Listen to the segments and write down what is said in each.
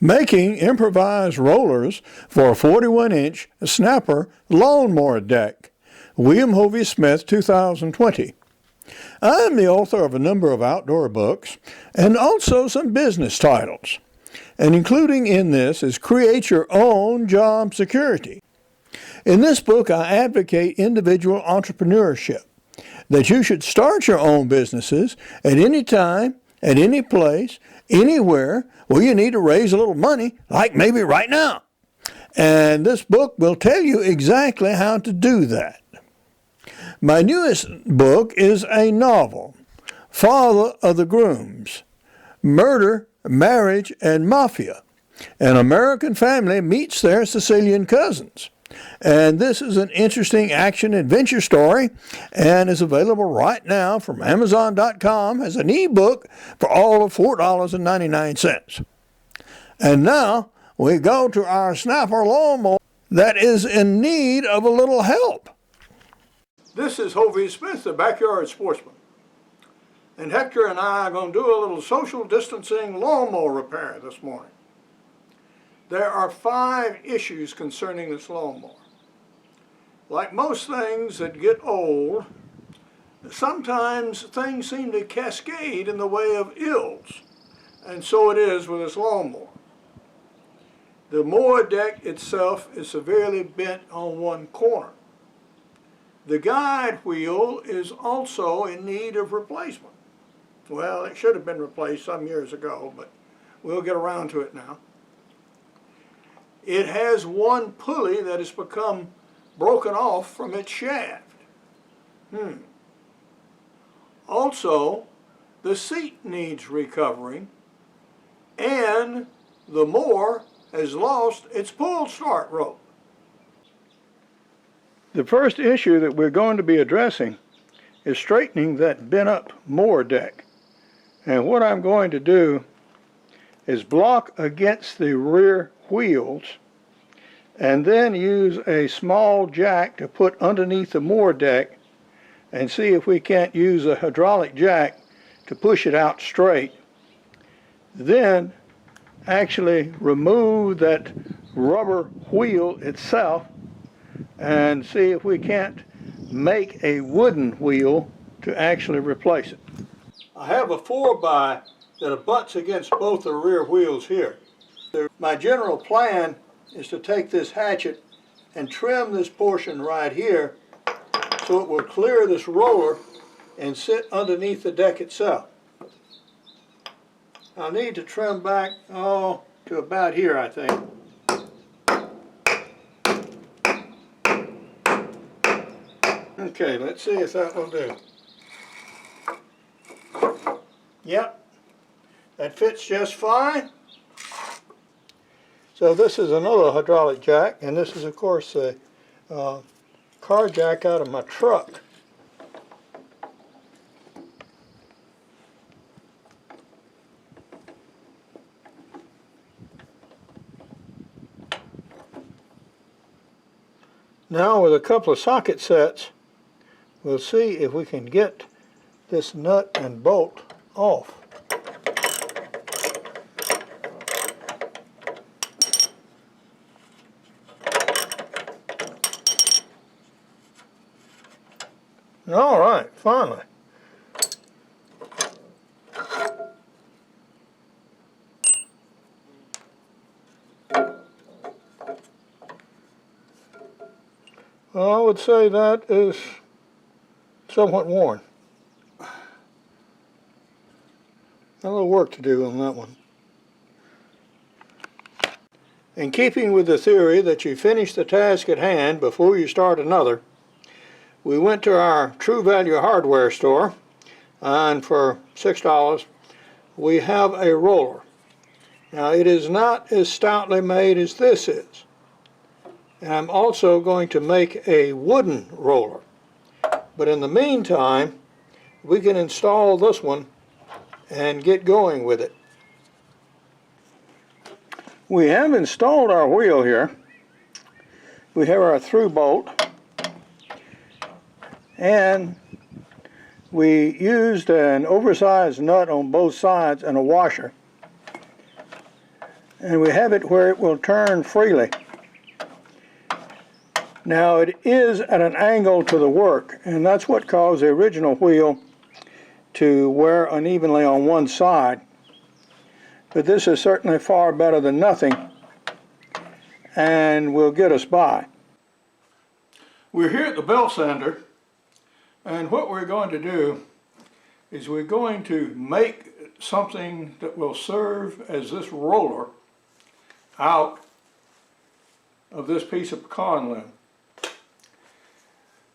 Making improvised rollers for a 41-inch snapper lawnmower deck. William Hovey Smith, 2020. I am the author of a number of outdoor books and also some business titles. And including in this is Create Your Own Job Security. In this book, I advocate individual entrepreneurship, that you should start your own businesses at any time, at any place, anywhere where you need to raise a little money, like maybe right now. And this book will tell you exactly how to do that. My newest book is a novel, Father of the Grooms, Murder, Marriage, and Mafia. An American family meets their Sicilian cousins. And this is an interesting action-adventure story and is available right now from Amazon.com as an ebook for all of $4.99. And now we go to our snapper lawnmower that is in need of a little help. This is Hovey Smith, the Backyard Sportsman. And Hector and I are going to do a little social distancing lawnmower repair this morning. There are 5 issues concerning this lawnmower. Like most things that get old, sometimes things seem to cascade in the way of ills. And so it is with this lawnmower. The mower deck itself is severely bent on one corner. The guide wheel is also in need of replacement. Well, it should have been replaced some years ago, but we'll get around to it now. It has one pulley that has become broken off from its shaft. Also, the seat needs recovering, and the mower has lost its pull start rope. The first issue that we're going to be addressing is straightening that bent up mower deck. And what I'm going to do is block against the rear wheels and then use a small jack to put underneath the mower deck and see if we can't use a hydraulic jack to push it out straight. Then actually remove that rubber wheel itself and see if we can't make a wooden wheel to actually replace it. I have a 4x that abuts against both the rear wheels here. My general plan is to take this hatchet and trim this portion right here so it will clear this roller and sit underneath the deck itself. I'll need to trim back to about here, I think. Okay, let's see if that will do. Yep, that fits just fine. So this is another hydraulic jack, and this is of course a car jack out of my truck. Now with a couple of socket sets, we'll see if we can get this nut and bolt off. All right, finally. Well, I would say that is somewhat worn. A little work to do on that one. In keeping with the theory that you finish the task at hand before you start another, we went to our True Value hardware store, and for $6 we have a roller. Now it is not as stoutly made as this is. And I'm also going to make a wooden roller. But in the meantime, we can install this one and get going with it. We have installed our wheel here. We have our through bolt, and we used an oversized nut on both sides and a washer. and we have it where it will turn freely. Now it is at an angle to the work, and that's what caused the original wheel to wear unevenly on one side. But this is certainly far better than nothing, and will get us by. We're here at the belt sander, and what we're going to do is we're going to make something that will serve as this roller out of this piece of pecan limb.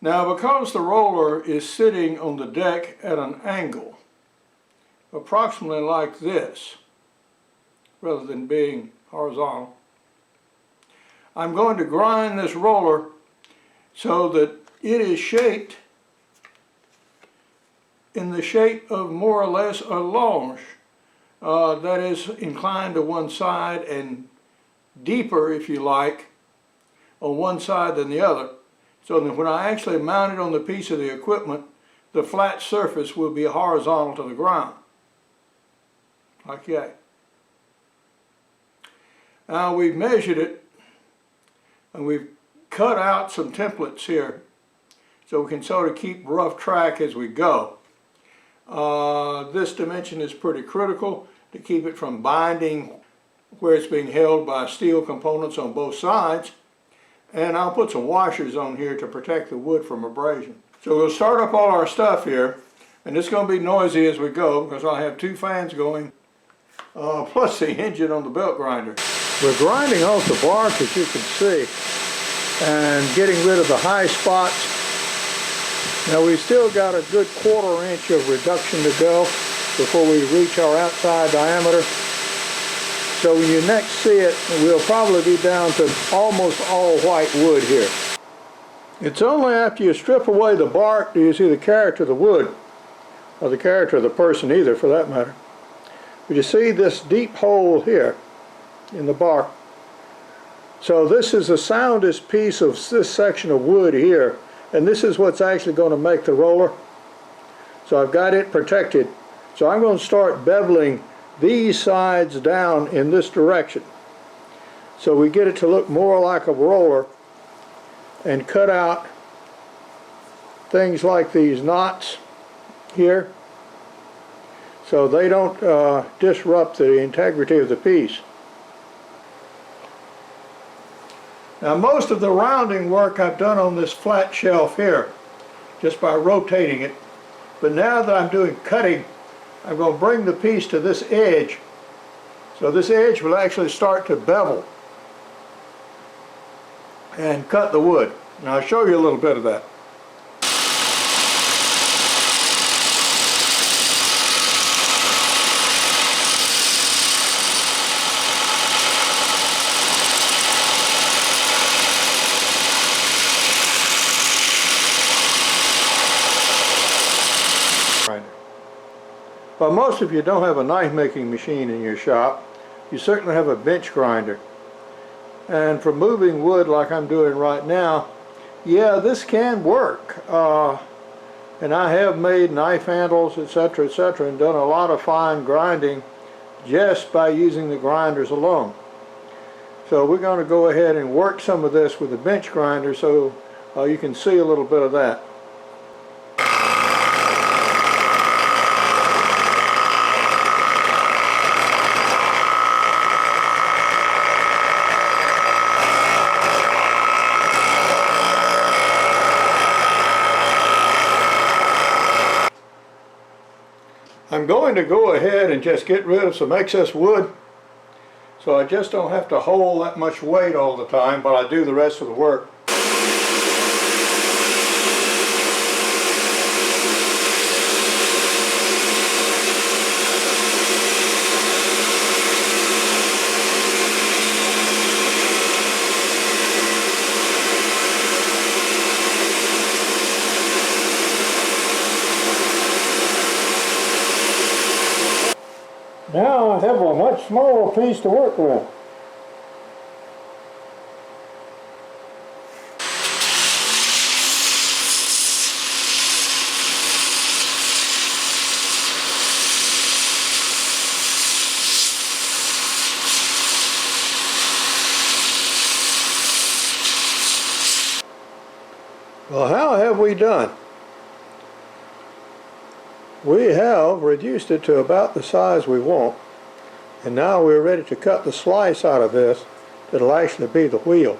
Now, because the roller is sitting on the deck at an angle, approximately like this, rather than being horizontal, I'm going to grind this roller so that it is shaped in the shape of more or less a longe, that is inclined to one side and deeper, if you like, on one side than the other, so that when I actually mount it on the piece of the equipment, the flat surface will be horizontal to the ground, like that. Now we've measured it, and we've cut out some templates here, so we can sort of keep rough track as we go. This dimension is pretty critical to keep it from binding where it's being held by steel components on both sides. And I'll put some washers on here to protect the wood from abrasion. So we'll start up all our stuff here, and it's going to be noisy as we go because I have two fans going, plus the engine on the belt grinder. We're grinding off the bark, as you can see, and getting rid of the high spots. Now we've still got a good 1/4 inch of reduction to go before we reach our outside diameter. So when you next see it, we'll probably be down to almost all white wood here. It's only after you strip away the bark do you see the character of the wood, or the character of the person either, for that matter. But you see this deep hole here in the bark. So this is the soundest piece of this section of wood here, and this is what's actually going to make the roller. So I've got it protected. So I'm going to start beveling these sides down in this direction, so we get it to look more like a roller, and cut out things like these knots here so they don't disrupt the integrity of the piece. Now most of the rounding work I've done on this flat shelf here just by rotating it, but now that I'm doing cutting, I'm going to bring the piece to this edge, so this edge will actually start to bevel and cut the wood. And I'll show you a little bit of that. Well, most of you don't have a knife making machine in your shop. You certainly have a bench grinder. And for moving wood like I'm doing right now, yeah, this can work. And I have made knife handles, etc., etc., and done a lot of fine grinding just by using the grinders alone. So we're going to go ahead and work some of this with the bench grinder so you can see a little bit of that. I'm going to go ahead and just get rid of some excess wood, so I just don't have to hold that much weight all the time while I do the rest of the work. Now I have a much smaller piece to work with. Well, how have we done? We have reduced it to about the size we want, and now we're ready to cut the slice out of this that'll actually be the wheel.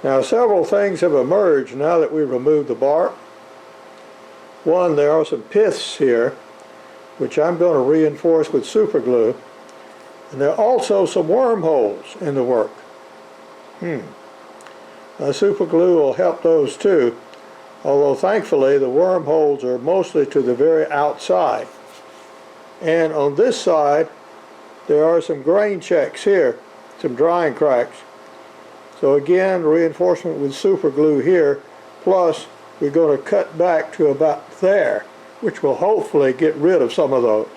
Now, several things have emerged now that we've removed the bark. One, there are some piths here, which I'm going to reinforce with super glue, and there are also some wormholes in the work. Super glue will help those too, although thankfully the wormholes are mostly to the very outside. And on this side there are some grain checks here, some drying cracks. So again, reinforcement with super glue here, plus we're going to cut back to about there, which will hopefully get rid of some of those.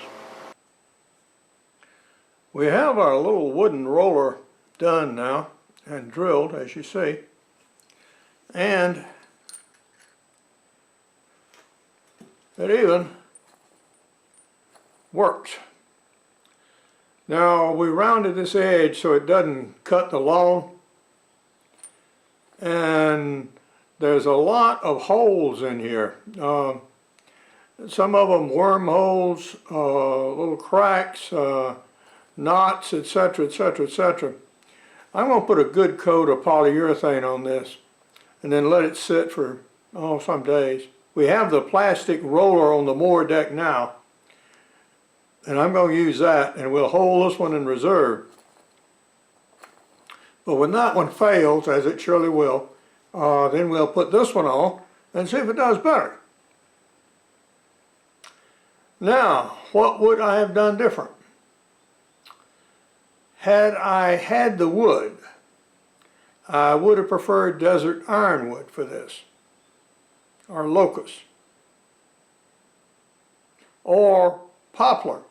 We have our little wooden roller done now and drilled, as you see, and it even works. Now, we rounded this edge so it doesn't cut the lawn, and there's a lot of holes in here. Some of them wormholes, little cracks, knots, etc., etc., etc. I'm going to put a good coat of polyurethane on this and then let it sit for some days. We have the plastic roller on the mower deck now, and I'm going to use that, and we'll hold this one in reserve. But when that one fails, as it surely will, then we'll put this one on and see if it does better. Now, what would I have done different? Had I had the wood, I would have preferred desert ironwood for this, or locust, or poplar.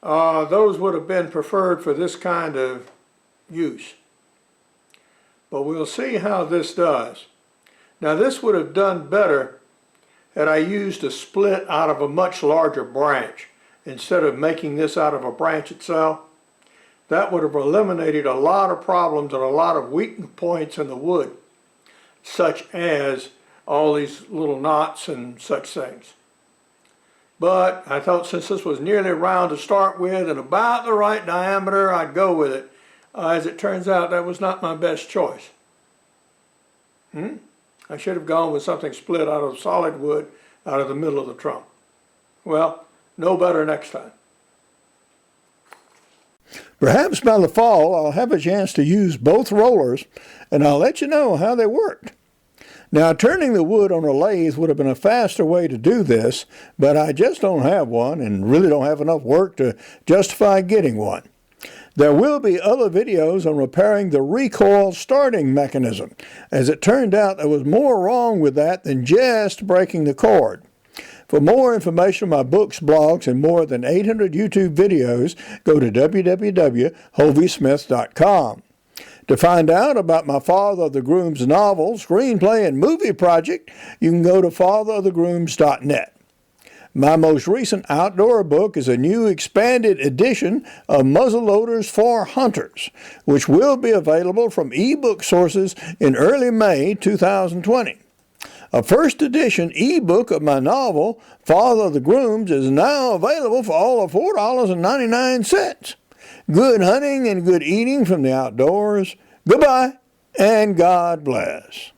Those would have been preferred for this kind of use. But we'll see how this does. Now, this would have done better had I used a split out of a much larger branch instead of making this out of a branch itself. That would have eliminated a lot of problems and a lot of weak points in the wood, such as all these little knots and such things. But I thought since this was nearly round to start with and about the right diameter, I'd go with it. As it turns out, that was not my best choice. I should have gone with something split out of solid wood out of the middle of the trunk. Well, no better next time. Perhaps by the fall I'll have a chance to use both rollers, and I'll let you know how they worked. Now, turning the wood on a lathe would have been a faster way to do this, but I just don't have one and really don't have enough work to justify getting one. There will be other videos on repairing the recoil starting mechanism. As it turned out, there was more wrong with that than just breaking the cord. For more information on my books, blogs, and more than 800 YouTube videos, go to www.hoviesmith.com. To find out about my Father of the Grooms novel, screenplay, and movie project, you can go to fatherofthegrooms.net. My most recent outdoor book is a new expanded edition of Muzzleloaders for Hunters, which will be available from ebook sources in early May 2020. A first edition ebook of my novel, Father of the Grooms, is now available for all of $4.99. Good hunting and good eating from the outdoors. Goodbye, and God bless.